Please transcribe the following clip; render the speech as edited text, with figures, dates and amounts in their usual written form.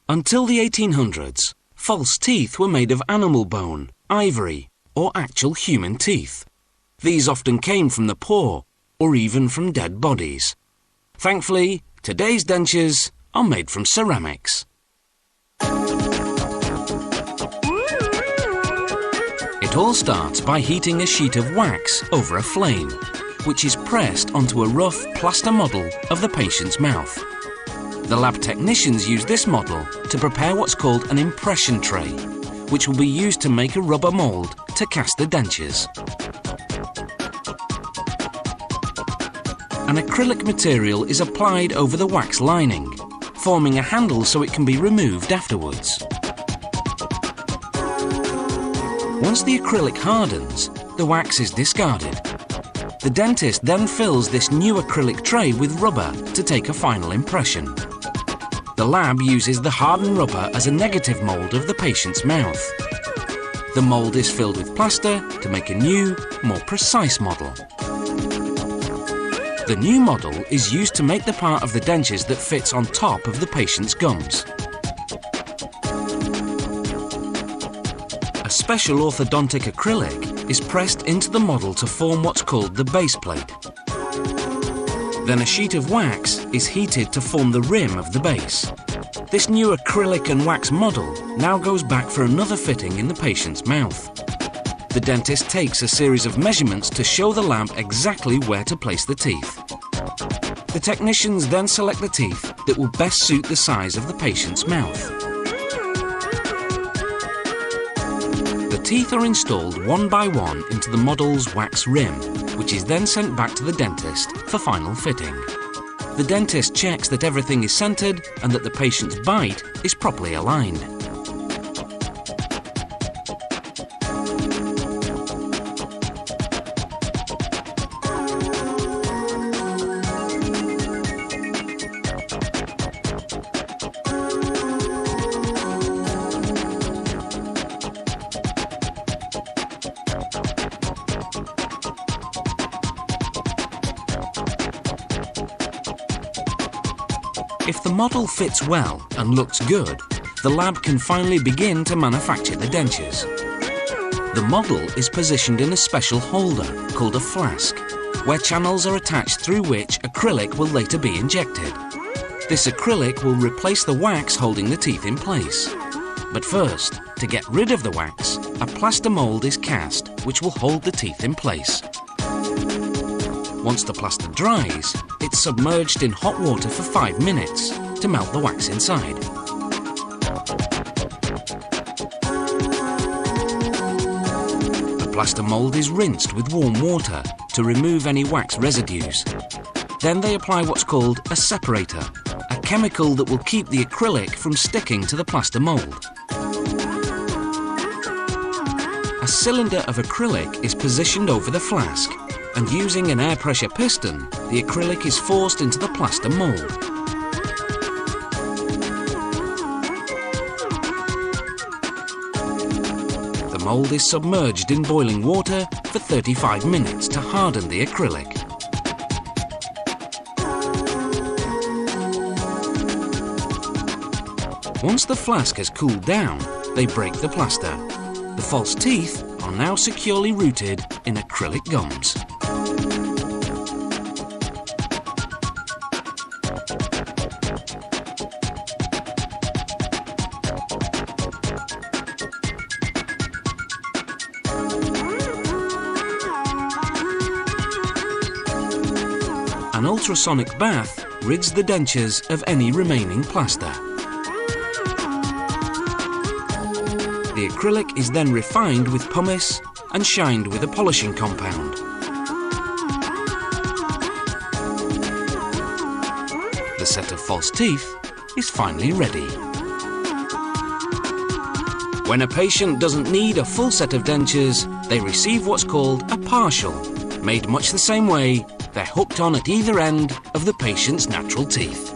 Until the 1800s, false teeth were made of animal bone, ivory, or actual human teeth. These often came from the poor, or even from dead bodies. Thankfully, today's dentures are made from ceramics. It all starts by heating a sheet of wax over a flame, which is pressed onto a rough plaster model of the patient's mouth. The lab technicians use this model to prepare what's called an impression tray, which will be used to make a rubber mould to cast the dentures. An acrylic material is applied over the wax lining, forming a handle so it can be removed afterwards. Once the acrylic hardens, the wax is discarded. The dentist then fills this new acrylic tray with rubber to take a final impression. The lab uses the hardened rubber as a negative mould of the patient's mouth. The mould is filled with plaster to make a new, more precise model. The new model is used to make the part of the dentures that fits on top of the patient's gums. A special orthodontic acrylic is pressed into the model to form what's called the base plate. Then a sheet of wax is heated to form the rim of the base. This new acrylic and wax model now goes back for another fitting in the patient's mouth. The dentist takes a series of measurements to show the lab exactly where to place the teeth. The technicians then select the teeth that will best suit the size of the patient's mouth. The teeth are installed one by one into the model's wax rim, which is then sent back to the dentist for final fitting. The dentist checks that everything is centered and that the patient's bite is properly aligned. If the model fits well and looks good, the lab can finally begin to manufacture the dentures. The model is positioned in a special holder called a flask, where channels are attached through which acrylic will later be injected. This acrylic will replace the wax holding the teeth in place. But first, to get rid of the wax, a plaster mould is cast which will hold the teeth in place. Once the plaster dries, it's submerged in hot water for 5 minutes to melt the wax inside. The plaster mould is rinsed with warm water to remove any wax residues. Then they apply what's called a separator, a chemical that will keep the acrylic from sticking to the plaster mould. A cylinder of acrylic is positioned over the flask, and using an air pressure piston, the acrylic is forced into the plaster mould. The mould is submerged in boiling water for 35 minutes to harden the acrylic. Once the flask has cooled down, they break the plaster. The false teeth are now securely rooted in acrylic gums. An ultrasonic bath rids the dentures of any remaining plaster. The acrylic is then refined with pumice and shined with a polishing compound. The set of false teeth is finally ready. When a patient doesn't need a full set of dentures, they receive what's called a partial, made much the same way they're hooked on at either end of the patient's natural teeth.